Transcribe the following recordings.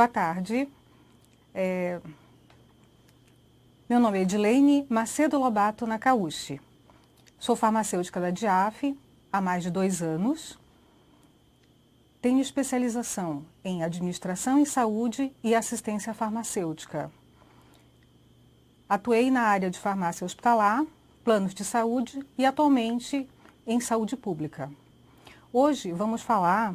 Boa tarde. Meu nome é Edilene Macedo Lobato Nakauchi. Sou farmacêutica da DIAF há mais de 2 anos. Tenho especialização em administração em saúde e assistência farmacêutica. Atuei na área de farmácia hospitalar, planos de saúde e atualmente em saúde pública. Hoje vamos falar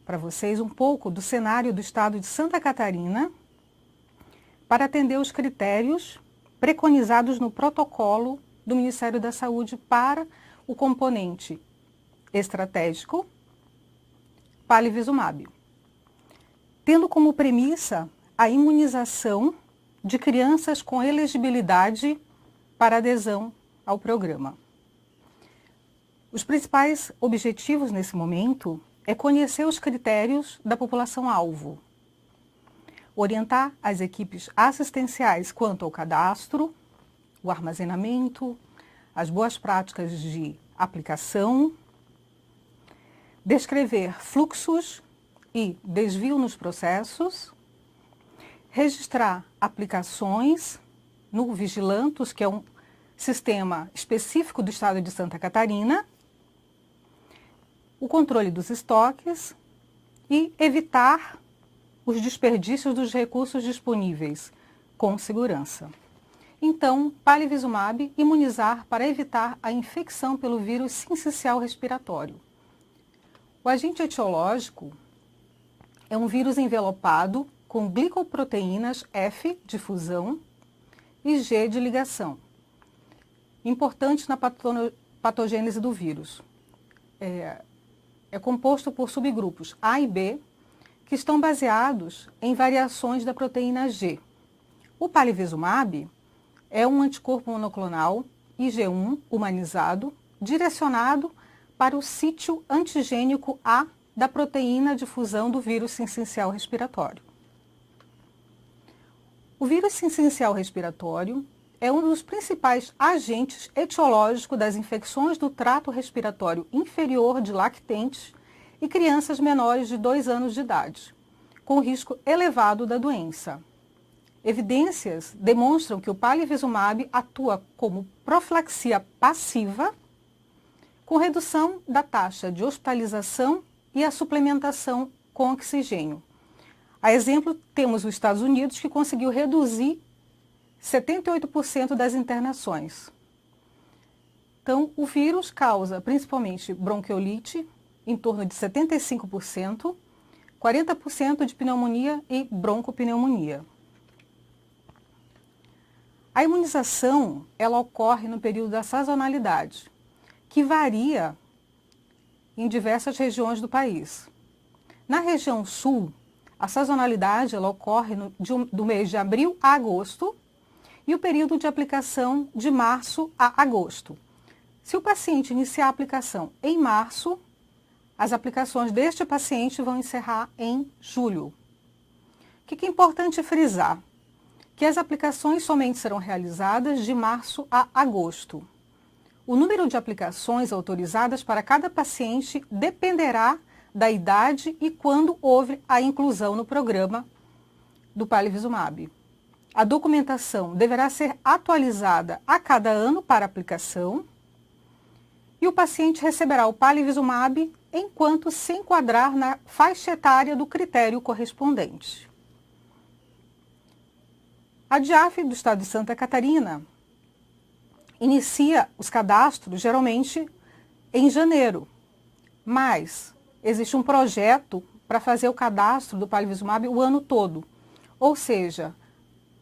para vocês um pouco do cenário do estado de Santa Catarina para atender os critérios preconizados no protocolo do Ministério da Saúde para o componente estratégico Palivizumab, tendo como premissa a imunização de crianças com elegibilidade para adesão ao programa. Os principais objetivos nesse momento é conhecer os critérios da população-alvo, orientar as equipes assistenciais quanto ao cadastro, o armazenamento, as boas práticas de aplicação, descrever fluxos e desvio nos processos, registrar aplicações no Vigilantus, que é um sistema específico do estado de Santa Catarina, o controle dos estoques e evitar os desperdícios dos recursos disponíveis com segurança. Então, Palivizumab, imunizar para evitar a infecção pelo vírus sincicial respiratório. O agente etiológico é um vírus envelopado com glicoproteínas F de fusão e G de ligação, importante na patogênese do vírus. É composto por subgrupos A e B, que estão baseados em variações da proteína G. O Palivizumab é um anticorpo monoclonal IgG1 humanizado, direcionado para o sítio antigênico A da proteína de fusão do vírus sincicial respiratório. O vírus sincicial respiratório é um dos principais agentes etiológicos das infecções do trato respiratório inferior de lactentes e crianças menores de 2 anos de idade, com risco elevado da doença. Evidências demonstram que o Palivizumab atua como profilaxia passiva, com redução da taxa de hospitalização e a suplementação com oxigênio. A exemplo, temos os Estados Unidos, que conseguiu reduzir 78% das internações. Então, o vírus causa principalmente bronquiolite, em torno de 75%, 40% de pneumonia e broncopneumonia. A imunização, ela ocorre no período da sazonalidade, que varia em diversas regiões do país. Na região sul, a sazonalidade ela ocorre do mês de abril a agosto e o período de aplicação de março a agosto. Se o paciente iniciar a aplicação em março, as aplicações deste paciente vão encerrar em julho. O que é importante frisar? Que as aplicações somente serão realizadas de março a agosto. O número de aplicações autorizadas para cada paciente dependerá da idade e quando houve a inclusão no programa do Palivizumab. A documentação deverá ser atualizada a cada ano para aplicação e o paciente receberá o Palivizumab enquanto se enquadrar na faixa etária do critério correspondente. A DIAF do estado de Santa Catarina inicia os cadastros geralmente em janeiro, mas existe um projeto para fazer o cadastro do Palivizumab o ano todo, ou seja,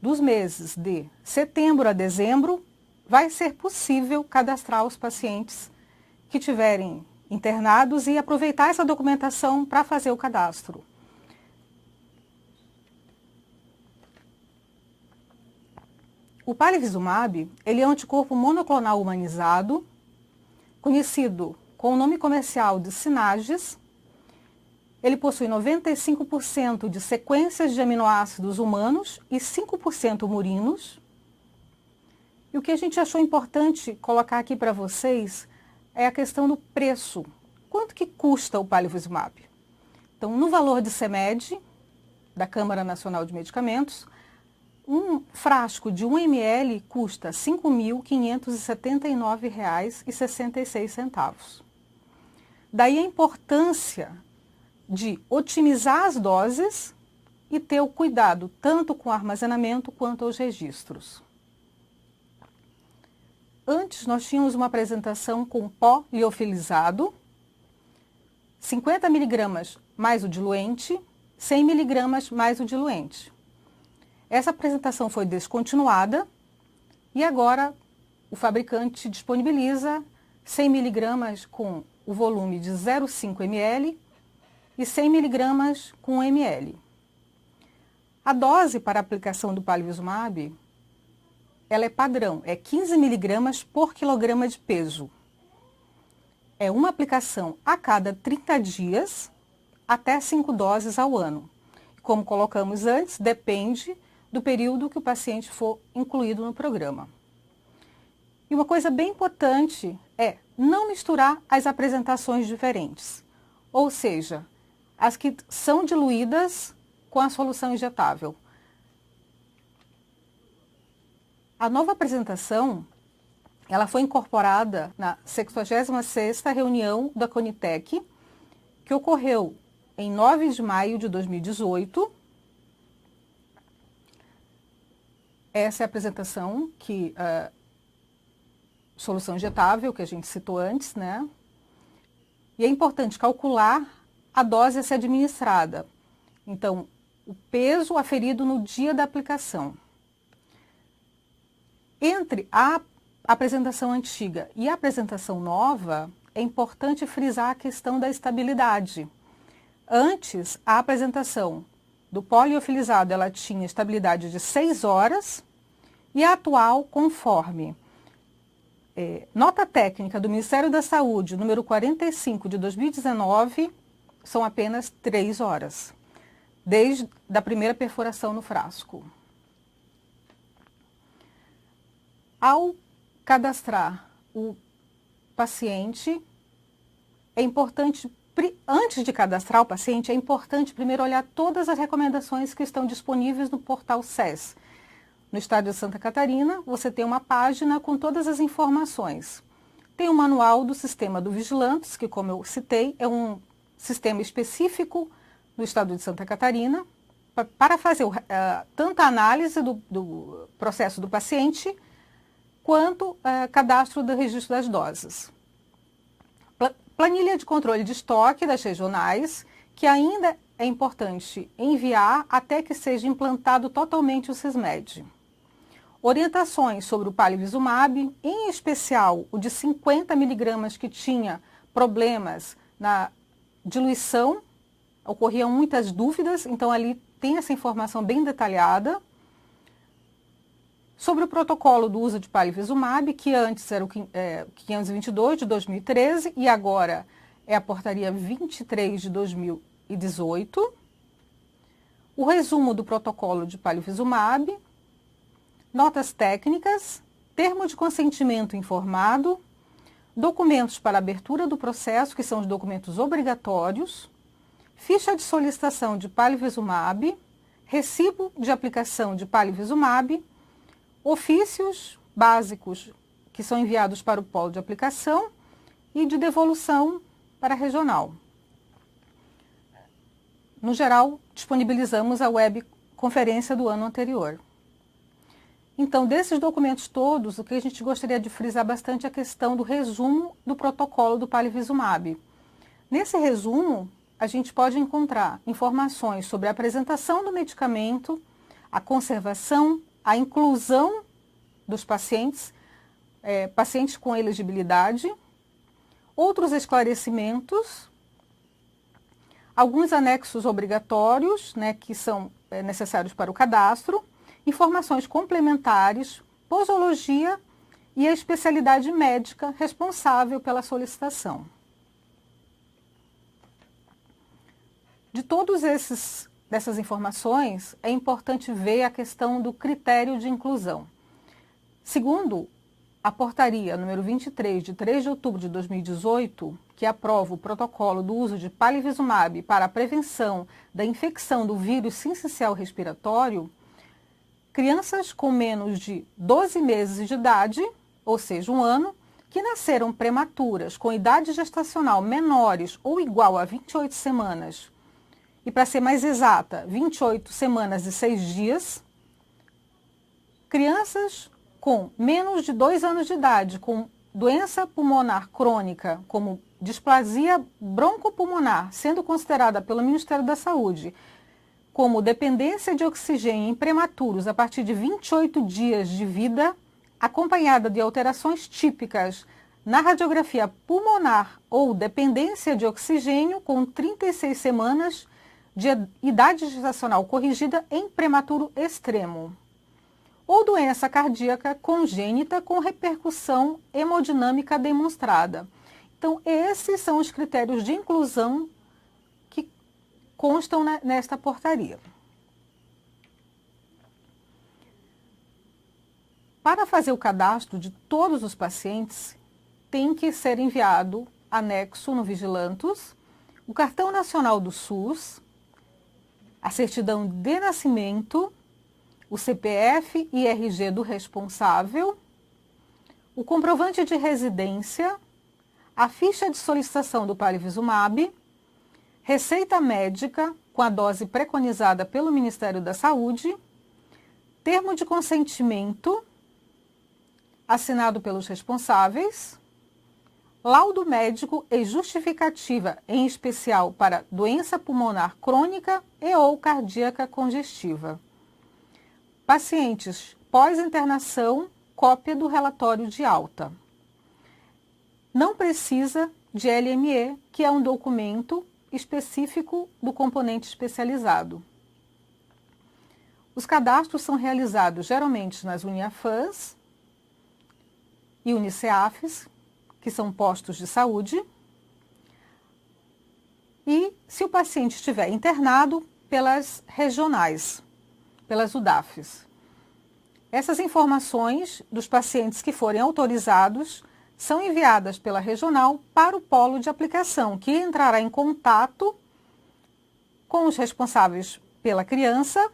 dos meses de setembro a dezembro vai ser possível cadastrar os pacientes que tiverem internados e aproveitar essa documentação para fazer o cadastro. O Palivizumab, ele é um anticorpo monoclonal humanizado, conhecido com o nome comercial de Synagis. Ele possui 95% de sequências de aminoácidos humanos e 5% murinos. E o que a gente achou importante colocar aqui para vocês é a questão do preço. Quanto que custa o Palivizumab? Então, no valor de CMED, da Câmara Nacional de Medicamentos, um frasco de 1 ml custa R$ 5.579,66. Daí a importância de otimizar as doses e ter o cuidado tanto com o armazenamento quanto aos registros. Antes nós tínhamos uma apresentação com pó liofilizado, 50 mg mais o diluente, 100 mg mais o diluente. Essa apresentação foi descontinuada e agora o fabricante disponibiliza 100 mg com o volume de 0,5 ml e 100 mg com 1 ml. A dose para a aplicação do palivizumab, ela é padrão, é 15 mg por quilograma de peso. É uma aplicação a cada 30 dias, até 5 doses ao ano. Como colocamos antes, depende do período que o paciente for incluído no programa. E uma coisa bem importante é não misturar as apresentações diferentes, ou seja, as que são diluídas com a solução injetável. A nova apresentação, ela foi incorporada na 66ª reunião da Conitec, que ocorreu em 9 de maio de 2018. Essa é a apresentação que solução injetável que a gente citou antes, né? E é importante calcular a dose a ser administrada. Então, o peso aferido no dia da aplicação. Entre a apresentação antiga e a apresentação nova, é importante frisar a questão da estabilidade. Antes, a apresentação do pó liofilizado, ela tinha estabilidade de 6 horas e a atual, conforme nota técnica do Ministério da Saúde, número 45 de 2019, são apenas 3 horas, desde a primeira perfuração no frasco. Ao cadastrar o paciente, é importante, antes de cadastrar o paciente, é importante primeiro olhar todas as recomendações que estão disponíveis no portal SES. No estado de Santa Catarina, você tem uma página com todas as informações. Tem um manual do sistema do Vigilantes, que, como eu citei, é um sistema específico do estado de Santa Catarina, para fazer tanto a análise do processo do paciente, quanto cadastro do registro das doses. Planilha de controle de estoque das regionais, que ainda é importante enviar até que seja implantado totalmente o Sismed. Orientações sobre o palivizumab, em especial o de 50 mg que tinha problemas na diluição, ocorriam muitas dúvidas, então ali tem essa informação bem detalhada. Sobre o protocolo do uso de palivizumab, que antes era o 522 de 2013 e agora é a portaria 23 de 2018. O resumo do protocolo de palivizumab, notas técnicas, termo de consentimento informado, documentos para abertura do processo, que são os documentos obrigatórios, ficha de solicitação de palivizumab, recibo de aplicação de palivizumab, ofícios básicos que são enviados para o polo de aplicação e de devolução para a regional. No geral, disponibilizamos a web conferência do ano anterior. Então, desses documentos todos, o que a gente gostaria de frisar bastante é a questão do resumo do protocolo do palivizumab. Nesse resumo, a gente pode encontrar informações sobre a apresentação do medicamento, a conservação, a inclusão dos pacientes, pacientes com elegibilidade, outros esclarecimentos, alguns anexos obrigatórios, né, que são necessários para o cadastro, informações complementares, posologia e a especialidade médica responsável pela solicitação. De todas dessas informações, é importante ver a questão do critério de inclusão. Segundo a portaria número 23, de 3 de outubro de 2018, que aprova o protocolo do uso de palivizumab para a prevenção da infecção do vírus sincicial respiratório, crianças com menos de 12 meses de idade, ou seja, 1 ano, que nasceram prematuras com idade gestacional menores ou igual a 28 semanas, e para ser mais exata, 28 semanas e 6 dias, crianças com menos de 2 anos de idade, com doença pulmonar crônica, como displasia broncopulmonar, sendo considerada pelo Ministério da Saúde como dependência de oxigênio em prematuros a partir de 28 dias de vida, acompanhada de alterações típicas na radiografia pulmonar ou dependência de oxigênio com 36 semanas de idade gestacional corrigida em prematuro extremo, ou doença cardíaca congênita com repercussão hemodinâmica demonstrada. Então, esses são os critérios de inclusão que constam nesta portaria. Para fazer o cadastro de todos os pacientes, tem que ser enviado anexo no Vigilantus o cartão nacional do SUS, a certidão de nascimento, o CPF e RG do responsável, o comprovante de residência, a ficha de solicitação do palivizumab, receita médica com a dose preconizada pelo Ministério da Saúde, termo de consentimento assinado pelos responsáveis, laudo médico e justificativa, em especial para doença pulmonar crônica e ou cardíaca congestiva. Pacientes pós-internação, cópia do relatório de alta. Não precisa de LME, que é um documento específico do componente especializado. Os cadastros são realizados geralmente nas Uniafans e Uniceafs, que são postos de saúde, e se o paciente estiver internado, pelas regionais, pelas UDAFs. Essas informações dos pacientes que forem autorizados são enviadas pela regional para o polo de aplicação, que entrará em contato com os responsáveis pela criança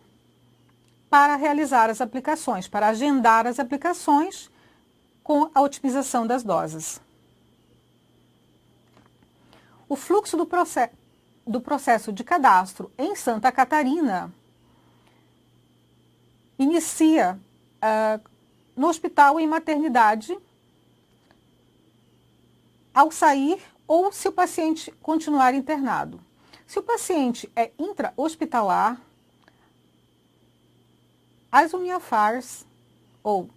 para realizar as aplicações, para agendar as aplicações com a otimização das doses. O fluxo do processo de cadastro em Santa Catarina inicia no hospital em maternidade, ao sair ou se o paciente continuar internado. Se o paciente é intra-hospitalar, as Uniafars ou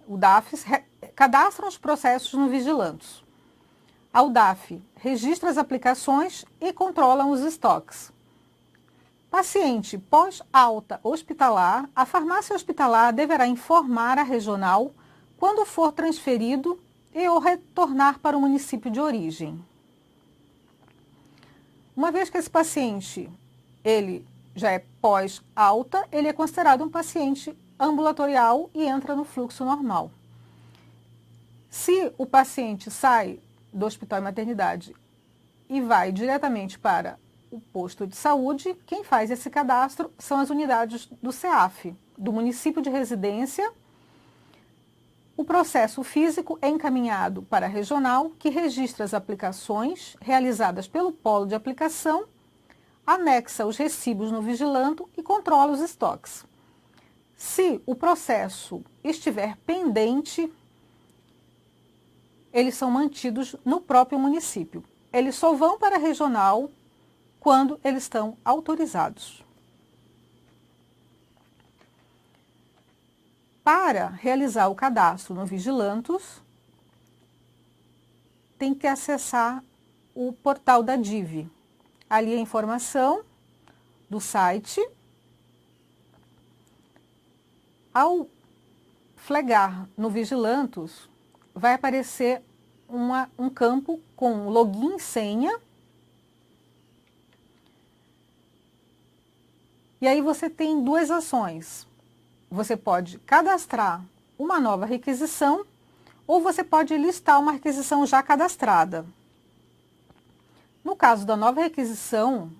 UDAFs cadastram os processos no Vigilantus. A UDAF registra as aplicações e controla os estoques. Paciente pós-alta hospitalar, a farmácia hospitalar deverá informar a regional quando for transferido e ou retornar para o município de origem. Uma vez que esse paciente ele já é pós-alta, ele é considerado um paciente ambulatorial e entra no fluxo normal. Se o paciente sai do hospital e maternidade e vai diretamente para o posto de saúde, quem faz esse cadastro são as unidades do CEAF, do município de residência. O processo físico é encaminhado para a regional, que registra as aplicações realizadas pelo polo de aplicação, anexa os recibos no Vigilanto e controla os estoques. Se o processo estiver pendente, eles são mantidos no próprio município. Eles só vão para a regional quando eles estão autorizados. Para realizar o cadastro no Vigilantus, tem que acessar o portal da DIV. Ali a informação do site. Ao flegar no Vigilantus, vai aparecer um campo com login e senha. E aí você tem duas ações. Você pode cadastrar uma nova requisição ou você pode listar uma requisição já cadastrada. No caso da nova requisição,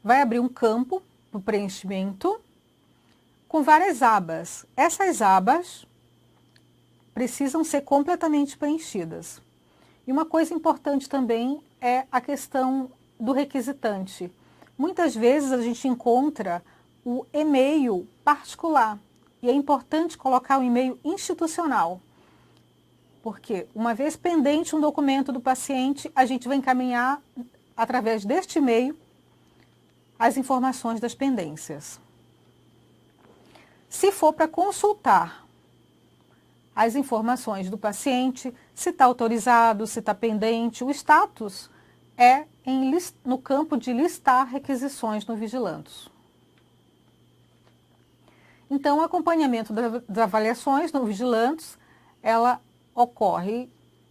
vai abrir um campo para o preenchimento com várias abas. Essas abas precisam ser completamente preenchidas. E uma coisa importante também é a questão do requisitante. Muitas vezes a gente encontra o e-mail particular e é importante colocar o e-mail institucional, porque uma vez pendente um documento do paciente, a gente vai encaminhar através deste e-mail as informações das pendências. Se for para consultar as informações do paciente, se está autorizado, se está pendente, o status é no campo de listar requisições no Vigilantus. Então, o acompanhamento das avaliações no Vigilantus, ela ocorre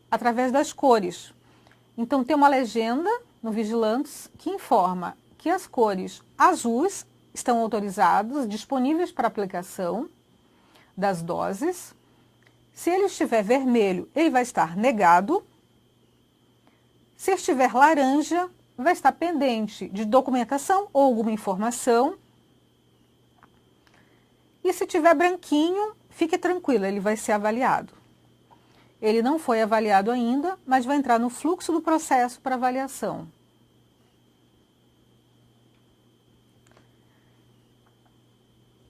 através das cores. Então, tem uma legenda no Vigilantus que informa que as cores azuis estão autorizadas, disponíveis para aplicação das doses. Se ele estiver vermelho, ele vai estar negado. Se estiver laranja, vai estar pendente de documentação ou alguma informação. E se tiver branquinho, fique tranquilo, ele vai ser avaliado. Ele não foi avaliado ainda, mas vai entrar no fluxo do processo para avaliação.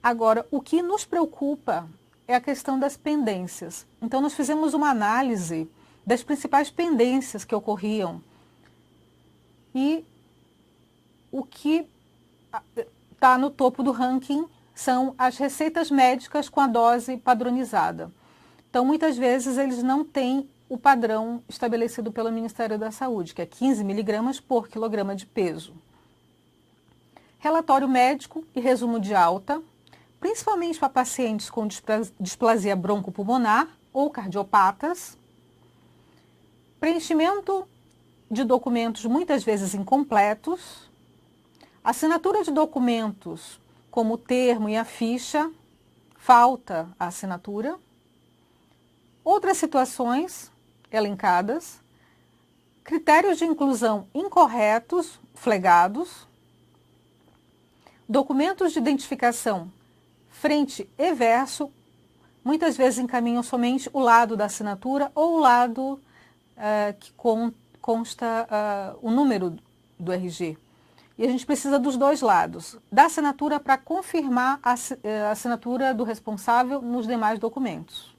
Agora, o que nos preocupa é a questão das pendências. Então, nós fizemos uma análise das principais pendências que ocorriam. E o que está no topo do ranking são as receitas médicas com a dose padronizada. Então, muitas vezes, eles não têm o padrão estabelecido pelo Ministério da Saúde, que é 15 miligramas por quilograma de peso. Relatório médico e resumo de alta, principalmente para pacientes com displasia broncopulmonar ou cardiopatas. Preenchimento de documentos muitas vezes incompletos. Assinatura de documentos como o termo e a ficha, falta a assinatura. Outras situações elencadas, critérios de inclusão incorretos, flagrados, documentos de identificação frente e verso, muitas vezes encaminham somente o lado da assinatura ou o lado que consta o número do RG. E a gente precisa dos dois lados, da assinatura para confirmar a assinatura do responsável nos demais documentos.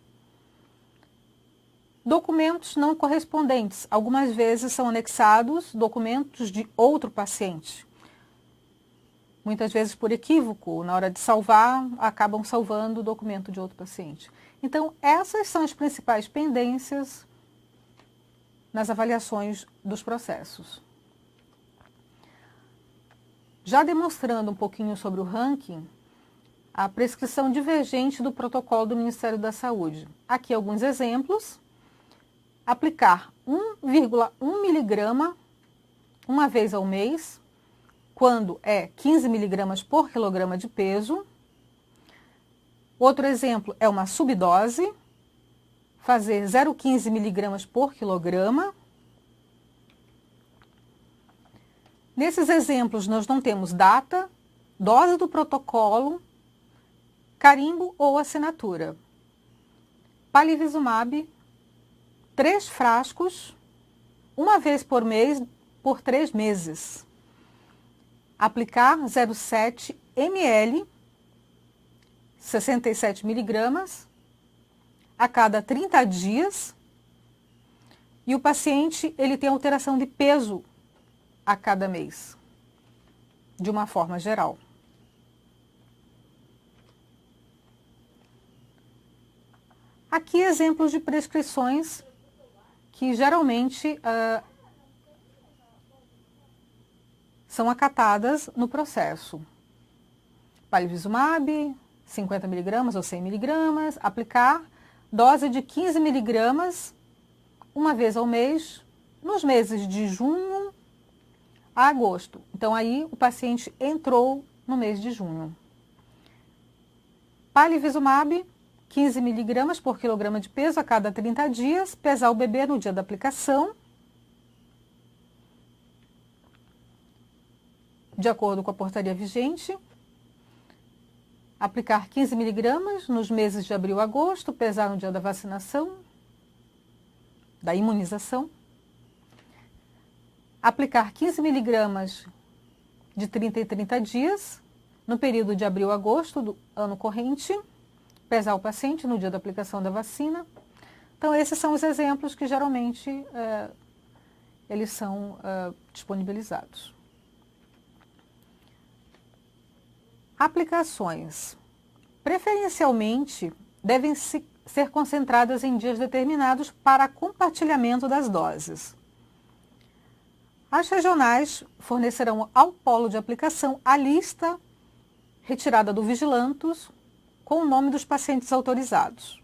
Documentos não correspondentes. Algumas vezes são anexados documentos de outro paciente. Muitas vezes por equívoco, na hora de salvar, acabam salvando o documento de outro paciente. Então, essas são as principais pendências nas avaliações dos processos. Já demonstrando um pouquinho sobre o ranking, a prescrição divergente do protocolo do Ministério da Saúde. Aqui alguns exemplos. Aplicar 1,1 miligrama uma vez ao mês, quando é 15 miligramas por quilograma de peso. Outro exemplo é uma subdose, fazer 0,15 miligramas por quilograma. Nesses exemplos, nós não temos data, dose do protocolo, carimbo ou assinatura. Palivizumab, 3 frascos, uma vez por mês, por 3 meses. Aplicar 0,7 ml, 67 miligramas, a cada 30 dias. E o paciente ele tem alteração de peso a cada mês, de uma forma geral. Aqui exemplos de prescrições que geralmente são acatadas no processo. Palivizumab, 50 miligramas ou 100 miligramas, aplicar dose de 15 miligramas uma vez ao mês, nos meses de junho a agosto. Então, aí o paciente entrou no mês de junho. Palivizumab, 15 miligramas por quilograma de peso a cada 30 dias, pesar o bebê no dia da aplicação, de acordo com a portaria vigente, aplicar 15 miligramas nos meses de abril a agosto, pesar no dia da vacinação, da imunização, aplicar 15 miligramas de 30 em 30 dias, no período de abril a agosto do ano corrente, pesar o paciente no dia da aplicação da vacina. Então, esses são os exemplos que geralmente eles são disponibilizados. Aplicações. Preferencialmente, devem ser concentradas em dias determinados para compartilhamento das doses. As regionais fornecerão ao polo de aplicação a lista retirada do Vigilantus com o nome dos pacientes autorizados.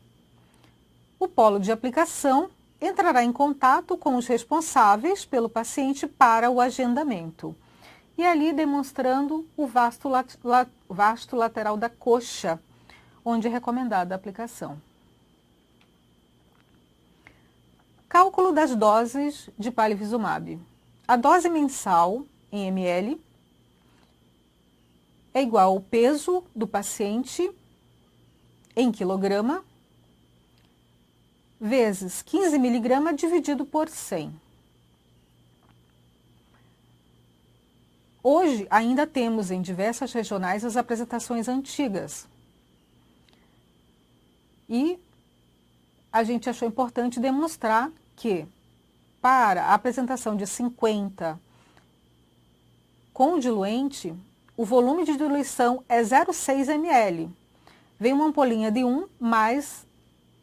O polo de aplicação entrará em contato com os responsáveis pelo paciente para o agendamento. E ali demonstrando o vasto lateral da coxa, onde é recomendada a aplicação. Cálculo das doses de palivizumab. A dose mensal, em ml, é igual ao peso do paciente em quilograma, vezes 15 miligramas dividido por 100. Hoje, ainda temos em diversas regionais as apresentações antigas. E a gente achou importante demonstrar que, para a apresentação de 50 com diluente, o volume de diluição é 0,6 ml. Vem uma ampolinha de 1, mas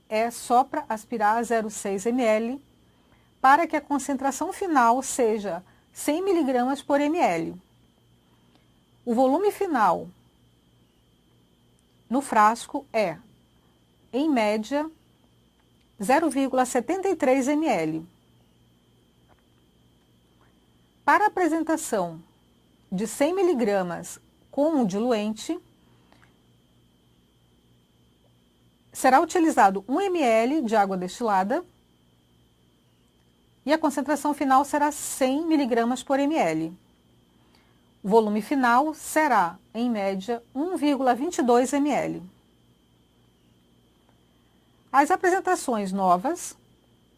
é só para aspirar 0,6 ml, para que a concentração final seja 100 mg por ml. O volume final no frasco é, em média, 0,73 ml. Para a apresentação de 100 mg com o diluente, será utilizado 1 ml de água destilada e a concentração final será 100 mg por ml. O volume final será, em média, 1,22 ml. As apresentações novas,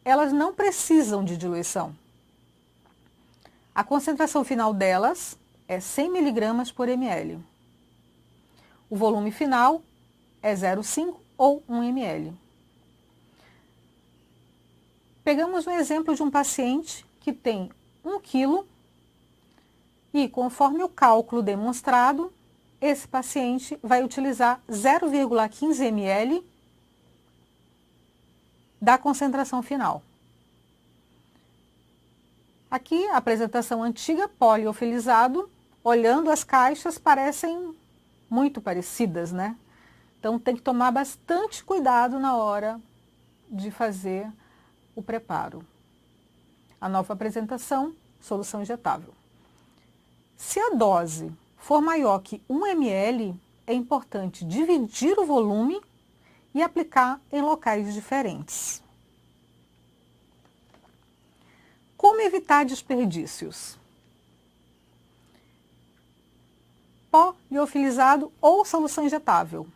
elas não precisam de diluição. A concentração final delas é 100 mg por ml. O volume final é 0,5 ou 1 ml. Pegamos um exemplo de um paciente que tem 1 kg e, conforme o cálculo demonstrado, esse paciente vai utilizar 0,15 ml da concentração final. Aqui, a apresentação antiga, poliofilizado, olhando as caixas, parecem muito parecidas, né? Então, tem que tomar bastante cuidado na hora de fazer o preparo. A nova apresentação, solução injetável. Se a dose for maior que 1 ml, é importante dividir o volume e aplicar em locais diferentes. Como evitar desperdícios? Pó liofilizado ou solução injetável.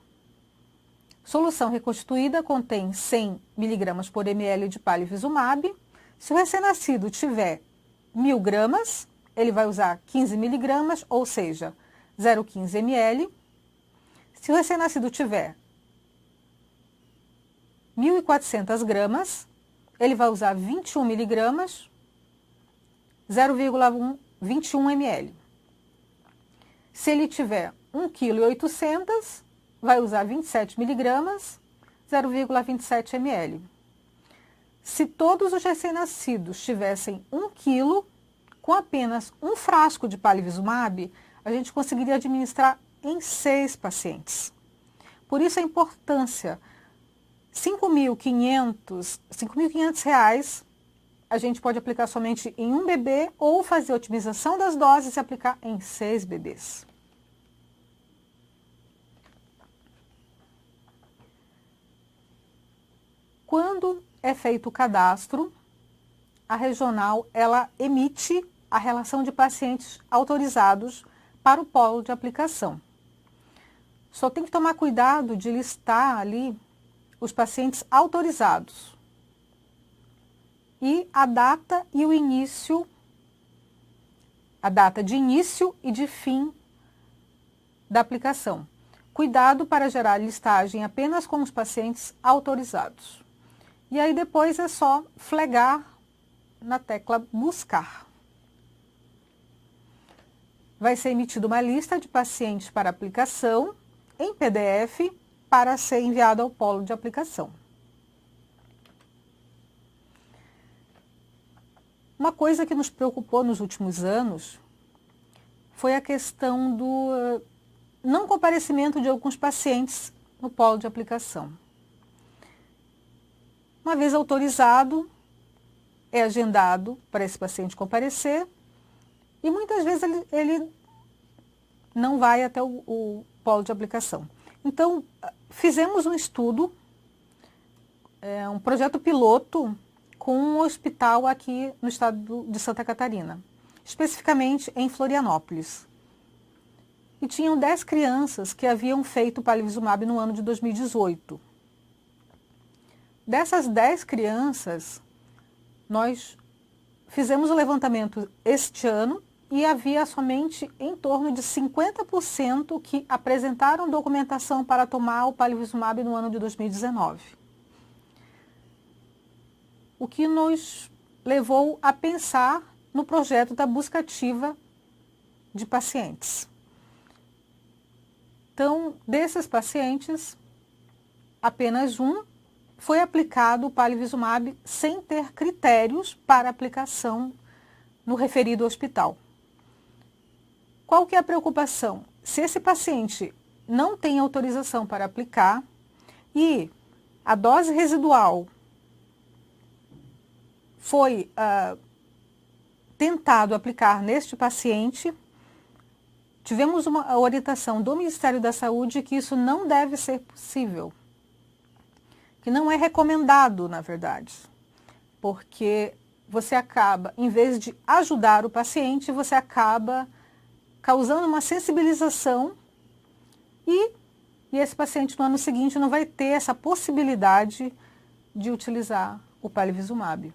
Solução reconstituída contém 100 mg por ml de palivizumab. Se o recém-nascido tiver 1.000 gramas, ele vai usar 15 mg, ou seja, 0,15 ml. Se o recém-nascido tiver 1.400 gramas, ele vai usar 21 mg, 0,21 ml. Se ele tiver 1,8 kg, vai usar 27 mg, 0,27 ml. Se todos os recém-nascidos tivessem 1 kg, com apenas um frasco de palivizumab, a gente conseguiria administrar em 6 pacientes. Por isso a importância, R$ 5.500 a gente pode aplicar somente em um bebê ou fazer a otimização das doses e aplicar em 6 bebês. Quando é feito o cadastro, a regional ela emite a relação de pacientes autorizados para o polo de aplicação. Só tem que tomar cuidado de listar ali os pacientes autorizados e a data e o início, a data de início e de fim da aplicação. Cuidado para gerar listagem apenas com os pacientes autorizados. E aí depois é só flegar na tecla buscar. Vai ser emitida uma lista de pacientes para aplicação em PDF para ser enviado ao polo de aplicação. Uma coisa que nos preocupou nos últimos anos foi a questão do não comparecimento de alguns pacientes no polo de aplicação. Uma vez autorizado, é agendado para esse paciente comparecer e muitas vezes ele não vai até o polo de aplicação. Então, fizemos um estudo, um projeto piloto com um hospital aqui no estado de Santa Catarina, especificamente em Florianópolis. E tinham 10 crianças que haviam feito palivizumab no ano de 2018. Dessas 10 crianças, nós fizemos o levantamento este ano e havia somente em torno de 50% que apresentaram documentação para tomar o palivizumab no ano de 2019. O que nos levou a pensar no projeto da busca ativa de pacientes. Então, desses pacientes, apenas um foi aplicado o palivizumab sem ter critérios para aplicação no referido hospital. Qual que é a preocupação? Se esse paciente não tem autorização para aplicar e a dose residual foi tentado aplicar neste paciente, tivemos uma orientação do Ministério da Saúde que isso não deve ser possível, que não é recomendado, na verdade, porque você acaba, em vez de ajudar o paciente, você acaba causando uma sensibilização e esse paciente no ano seguinte não vai ter essa possibilidade de utilizar o palivizumab.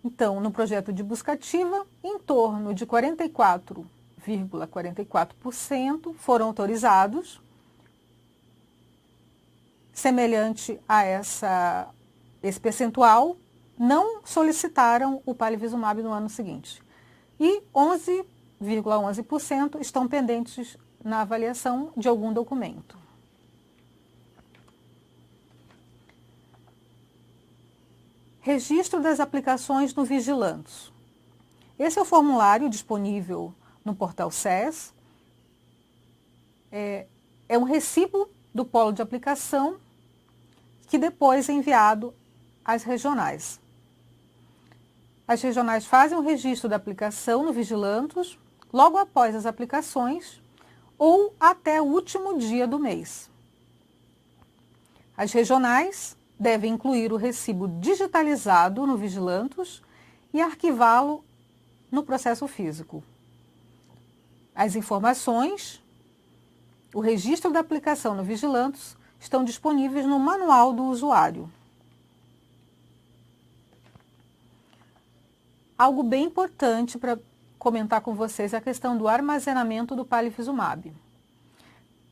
Então, no projeto de busca ativa, em torno de 44,44% foram autorizados, semelhante a esse percentual, não solicitaram o palivizumab no ano seguinte. E 11,11% estão pendentes na avaliação de algum documento. Registro das aplicações no Vigilantos. Esse é o formulário disponível no portal SES. É um recibo do polo de aplicação que depois é enviado às regionais. As regionais fazem o registro da aplicação no Vigilantos logo após as aplicações ou até o último dia do mês. As regionais devem incluir o recibo digitalizado no Vigilantos e arquivá-lo no processo físico. As informações, o registro da aplicação no Vigilantos, estão disponíveis no manual do usuário. Algo bem importante para comentar com vocês é a questão do armazenamento do palivizumab.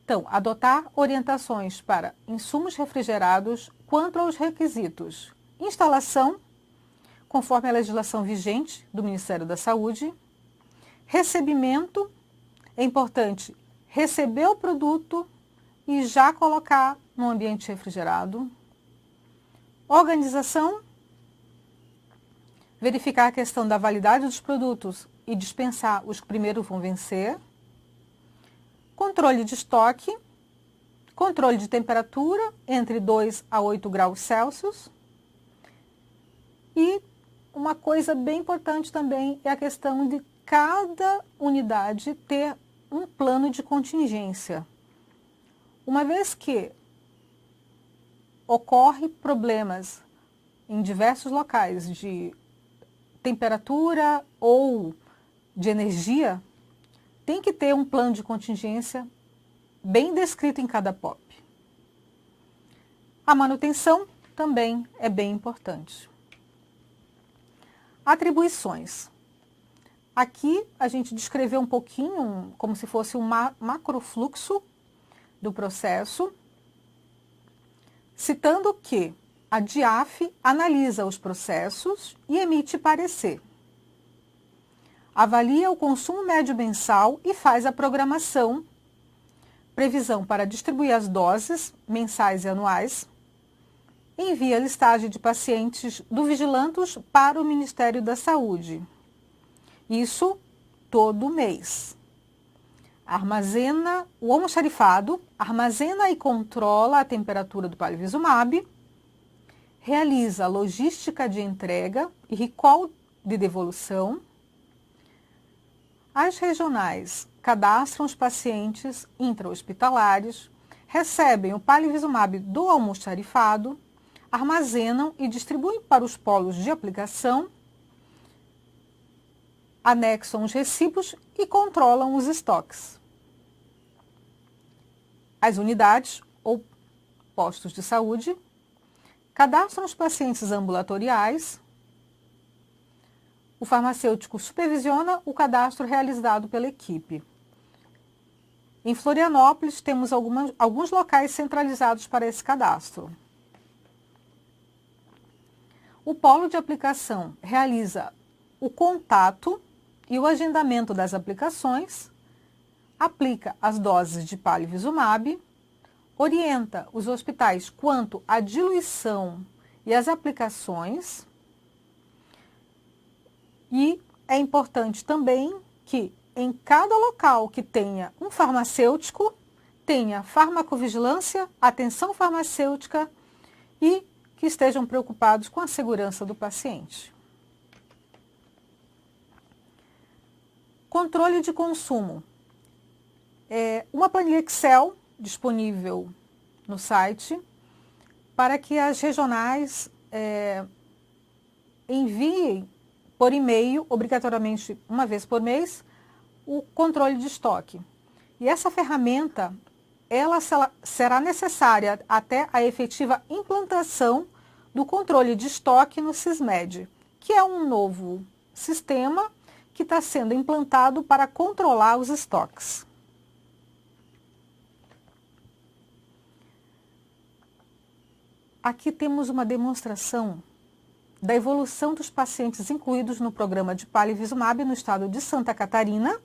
Então, adotar orientações para insumos refrigerados quanto aos requisitos: instalação, conforme a legislação vigente do Ministério da Saúde; recebimento, é importante receber o produto e já colocar no ambiente refrigerado; organização, verificar a questão da validade dos produtos e dispensar os que primeiro vão vencer; controle de estoque, controle de temperatura entre 2 a 8 graus Celsius. E uma coisa bem importante também é a questão de cada unidade ter um plano de contingência. Uma vez que ocorre problemas em diversos locais de temperatura ou de energia, tem que ter um plano de contingência bem descrito em cada POP. A manutenção também é bem importante. Atribuições. Aqui a gente descreveu um pouquinho, como se fosse um macrofluxo do processo, citando que a DIAF analisa os processos e emite parecer. Avalia o consumo médio mensal e faz a programação, previsão para distribuir as doses mensais e anuais, envia a listagem de pacientes do Vigilantus para o Ministério da Saúde. Isso todo mês. Armazena o almoxarifado, armazena e controla a temperatura do palivizumab, realiza a logística de entrega e recall de devolução. As regionais cadastram os pacientes intra-hospitalares, recebem o palivizumab do almoxarifado, armazenam e distribuem para os polos de aplicação, anexam os recibos e controlam os estoques. As unidades ou postos de saúde cadastram os pacientes ambulatoriais. O farmacêutico supervisiona o cadastro realizado pela equipe. Em Florianópolis, temos alguns locais centralizados para esse cadastro. O polo de aplicação realiza o contato e o agendamento das aplicações, aplica as doses de palivizumab, orienta os hospitais quanto à diluição e as aplicações. E é importante também que em cada local que tenha um farmacêutico, tenha farmacovigilância, atenção farmacêutica e que estejam preocupados com a segurança do paciente. Controle de consumo. Uma planilha Excel disponível no site para que as regionais enviem por e-mail, obrigatoriamente uma vez por mês, o controle de estoque. E essa ferramenta, ela será necessária até a efetiva implantação do controle de estoque no SISMED, que é um novo sistema que está sendo implantado para controlar os estoques. Aqui temos uma demonstração da evolução dos pacientes incluídos no programa de palivizumab no estado de Santa Catarina,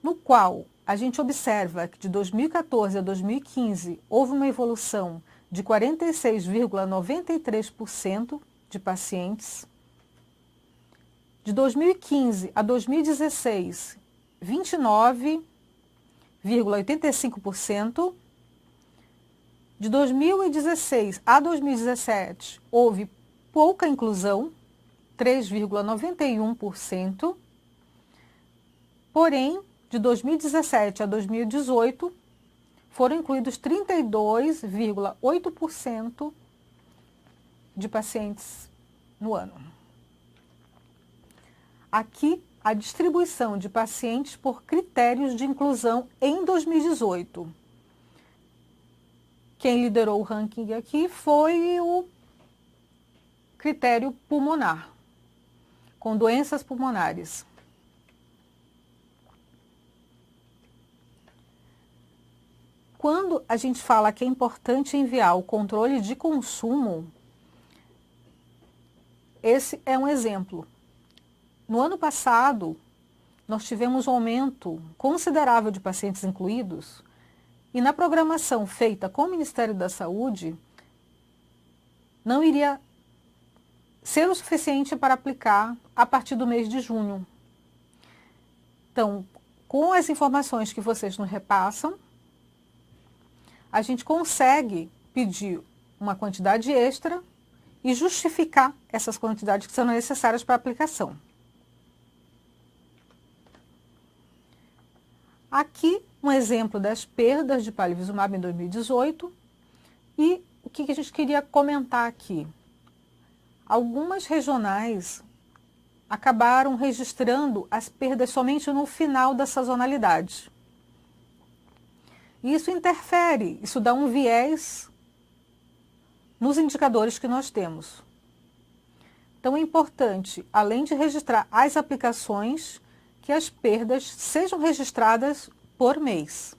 no qual a gente observa que de 2014 a 2015 houve uma evolução de 46,93% de pacientes. De 2015 a 2016, 29,85%. De 2016 a 2017, houve pouca inclusão, 3,91%. Porém, de 2017 a 2018, foram incluídos 32,8% de pacientes no ano. Aqui, a distribuição de pacientes por critérios de inclusão em 2018. Quem liderou o ranking aqui foi o critério pulmonar, com doenças pulmonares. Quando a gente fala que é importante enviar o controle de consumo, esse é um exemplo. No ano passado, nós tivemos um aumento considerável de pacientes incluídos, e na programação feita com o Ministério da Saúde, não iria ser o suficiente para aplicar a partir do mês de junho. Então, com as informações que vocês nos repassam, a gente consegue pedir uma quantidade extra e justificar essas quantidades que são necessárias para a aplicação. Aqui, um exemplo das perdas de palivizumab em 2018. E o que a gente queria comentar aqui? Algumas regionais acabaram registrando as perdas somente no final da sazonalidade. E isso interfere, isso dá um viés nos indicadores que nós temos. Então é importante, além de registrar as aplicações, que as perdas sejam registradas por mês.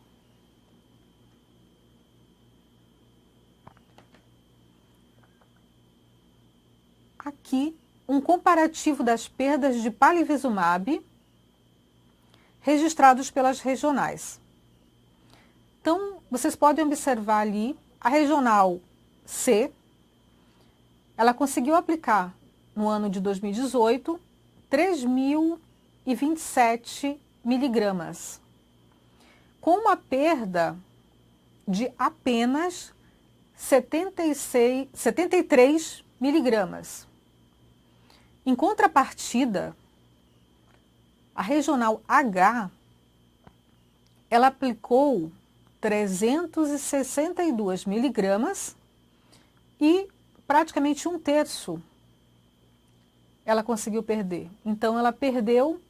Aqui, um comparativo das perdas de palivizumab registrados pelas regionais. Então, vocês podem observar ali, a regional C, ela conseguiu aplicar no ano de 2018 3.027 miligramas, com uma perda de apenas 73 miligramas. Em contrapartida, a regional H, ela aplicou 362 miligramas e praticamente um terço ela conseguiu perder. Então, ela perdeu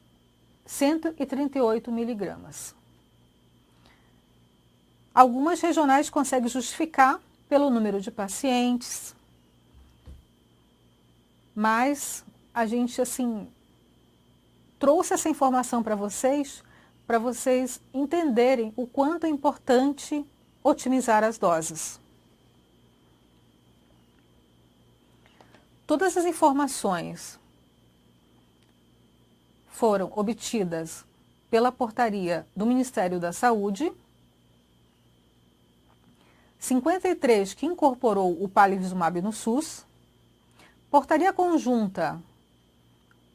138 miligramas. Algumas regionais conseguem justificar pelo número de pacientes, mas a gente, assim, trouxe essa informação para vocês entenderem o quanto é importante otimizar as doses. Todas as informações foram obtidas pela portaria do Ministério da Saúde, 53 que incorporou o palivizumab no SUS, portaria conjunta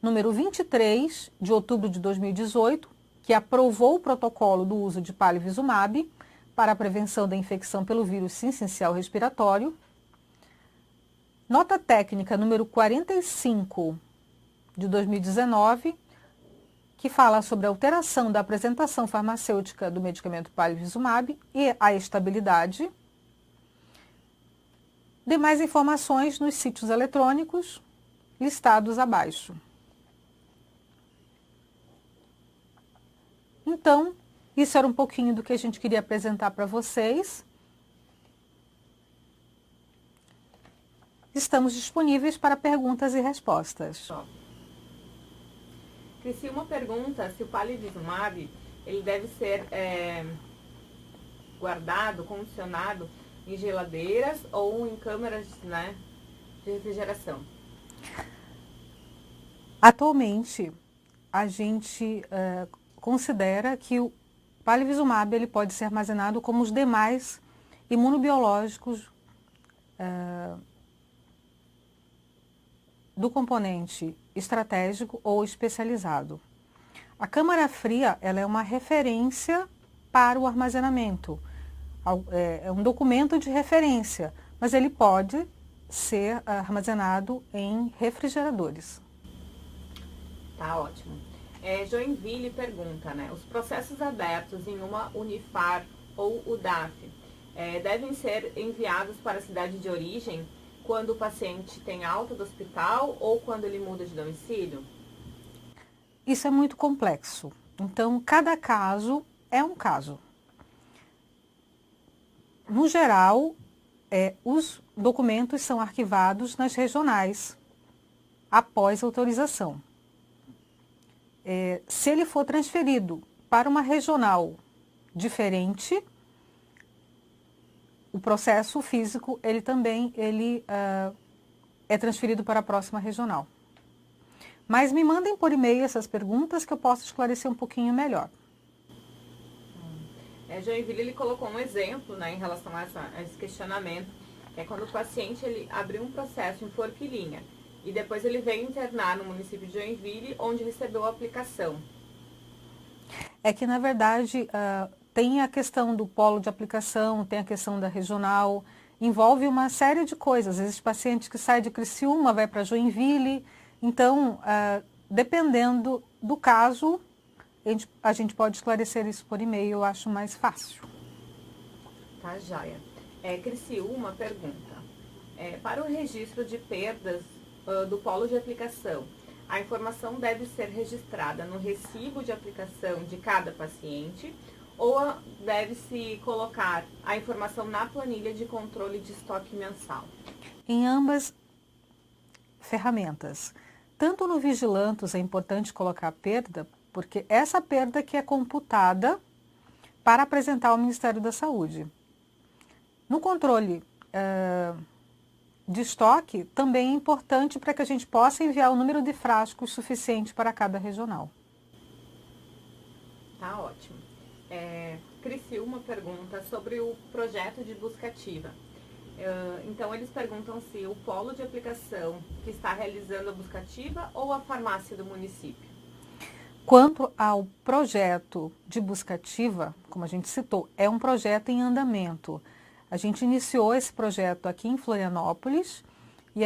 número 23, de outubro de 2018, que aprovou o protocolo do uso de palivizumab para a prevenção da infecção pelo vírus sincicial respiratório. Nota técnica número 45, de 2019, que fala sobre a alteração da apresentação farmacêutica do medicamento palivizumab e a estabilidade. Demais informações nos sítios eletrônicos listados abaixo. Então, isso era um pouquinho do que a gente queria apresentar para vocês. Estamos disponíveis para perguntas e respostas. Criciúma pergunta se o palivizumab ele deve ser guardado, condicionado em geladeiras ou em câmaras, né, de refrigeração. Atualmente, a gente considera que o palivizumab ele pode ser armazenado como os demais imunobiológicos do componente estratégico ou especializado. A câmara fria ela é uma referência para o armazenamento, é um documento de referência, mas ele pode ser armazenado em refrigeradores. Tá ótimo. Joinville pergunta, né? Os processos abertos em uma Unifar ou UDAF devem ser enviados para a cidade de origem quando o paciente tem alta do hospital ou quando ele muda de domicílio? Isso é muito complexo. Então, cada caso é um caso. No geral, os documentos são arquivados nas regionais após autorização. Se ele for transferido para uma regional diferente, o processo físico ele também é transferido para a próxima regional. Mas me mandem por e-mail essas perguntas que eu posso esclarecer um pouquinho melhor. Joinville ele colocou um exemplo, né, em relação a esse questionamento, que é quando o paciente ele abriu um processo em Forquilinha e depois ele veio internar no município de Joinville, onde recebeu a aplicação. É que, na verdade, tem a questão do polo de aplicação, tem a questão da regional, envolve uma série de coisas. Existe paciente que sai de Criciúma, vai para Joinville. Então, dependendo do caso, a gente pode esclarecer isso por e-mail, eu acho mais fácil. Tá, joia. Criciúma pergunta, para o registro de perdas do polo de aplicação, a informação deve ser registrada no recibo de aplicação de cada paciente ou deve-se colocar a informação na planilha de controle de estoque mensal? Em ambas ferramentas. Tanto no Vigilantos é importante colocar a perda, porque essa perda que é computada para apresentar ao Ministério da Saúde. No controle de estoque, também é importante para que a gente possa enviar o número de frascos suficiente para cada regional. Tá ótimo. Criciúma pergunta sobre o projeto de busca ativa. Então, eles perguntam se o polo de aplicação que está realizando a busca ativa ou a farmácia do município. Quanto ao projeto de busca ativa, como a gente citou, é um projeto em andamento. A gente iniciou esse projeto aqui em Florianópolis e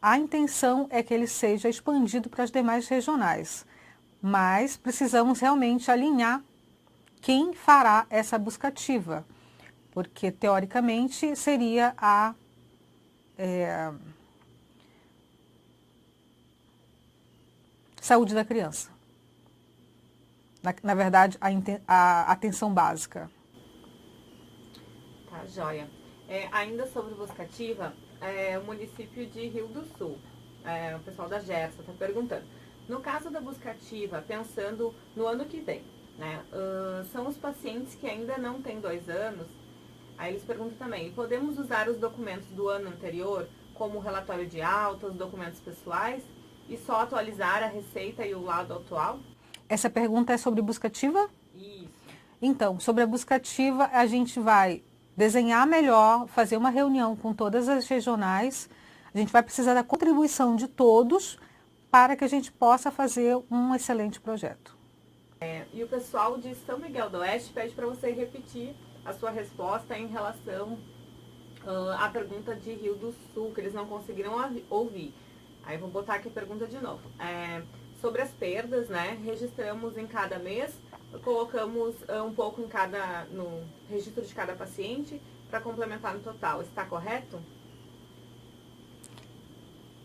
a intenção é que ele seja expandido para as demais regionais. Mas precisamos realmente alinhar quem fará essa busca ativa, porque teoricamente seria a saúde da criança. Na verdade, a atenção básica. Tá, joia. Ainda sobre busca ativa, o município de Rio do Sul, o pessoal da Gersa está perguntando. No caso da busca ativa, pensando no ano que vem, né, são os pacientes que ainda não têm 2 anos, aí eles perguntam também, podemos usar os documentos do ano anterior, como o relatório de alta, os documentos pessoais, e só atualizar a receita e o laudo atual? Essa pergunta é sobre busca ativa? Isso. Então, sobre a busca ativa, a gente vai desenhar melhor, fazer uma reunião com todas as regionais. A gente vai precisar da contribuição de todos para que a gente possa fazer um excelente projeto. E o pessoal de São Miguel do Oeste pede para você repetir a sua resposta em relação à pergunta de Rio do Sul, que eles não conseguiram ouvir. Aí vou botar aqui a pergunta de novo. Sobre as perdas, né? Registramos em cada mês, colocamos um pouco no registro de cada paciente para complementar no total. Está correto?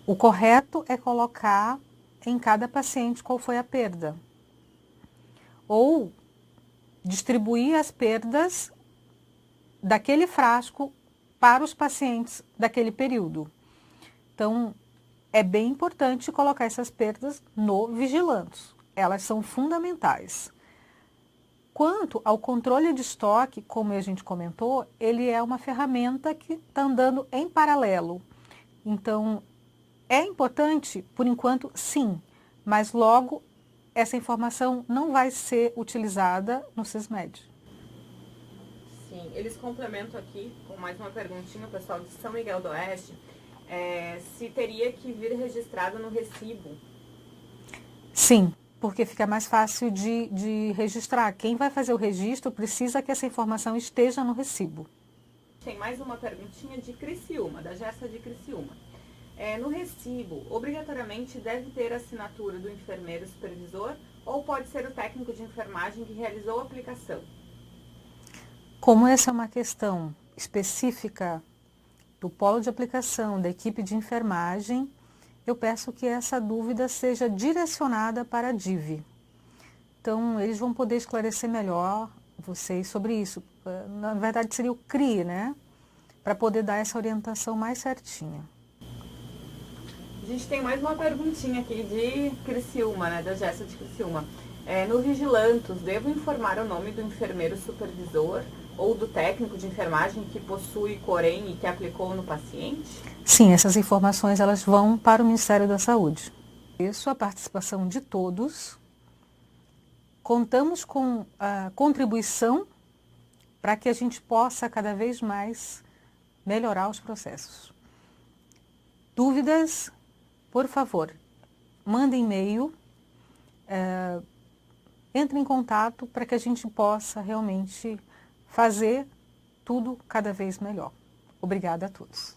O correto é colocar em cada paciente qual foi a perda. Ou distribuir as perdas daquele frasco para os pacientes daquele período. Então, é bem importante colocar essas perdas no Vigilantos. Elas são fundamentais. Quanto ao controle de estoque, como a gente comentou, ele é uma ferramenta que está andando em paralelo. Então, é importante, por enquanto, sim, mas logo essa informação não vai ser utilizada no SISMED. Sim, eles complementam aqui com mais uma perguntinha, o pessoal de São Miguel do Oeste, se teria que vir registrado no recibo. Sim, porque fica mais fácil de registrar. Quem vai fazer o registro precisa que essa informação esteja no recibo. Tem mais uma perguntinha de Criciúma, da Gersa de Criciúma. No recibo, obrigatoriamente deve ter a assinatura do enfermeiro supervisor ou pode ser o técnico de enfermagem que realizou a aplicação? Como essa é uma questão específica do polo de aplicação da equipe de enfermagem, eu peço que essa dúvida seja direcionada para a DIV. Então, eles vão poder esclarecer melhor vocês sobre isso. Na verdade, seria o CRI, né? Para poder dar essa orientação mais certinha. A gente tem mais uma perguntinha aqui de Criciúma, né? Da Gersa de Criciúma. No Vigilantos, devo informar o nome do enfermeiro supervisor ou do técnico de enfermagem que possui Corém e que aplicou no paciente? Sim, essas informações elas vão para o Ministério da Saúde. Isso, a participação de todos. Contamos com a contribuição para que a gente possa cada vez mais melhorar os processos. Dúvidas, por favor, mandem e-mail, entre em contato para que a gente possa realmente fazer tudo cada vez melhor. Obrigada a todos.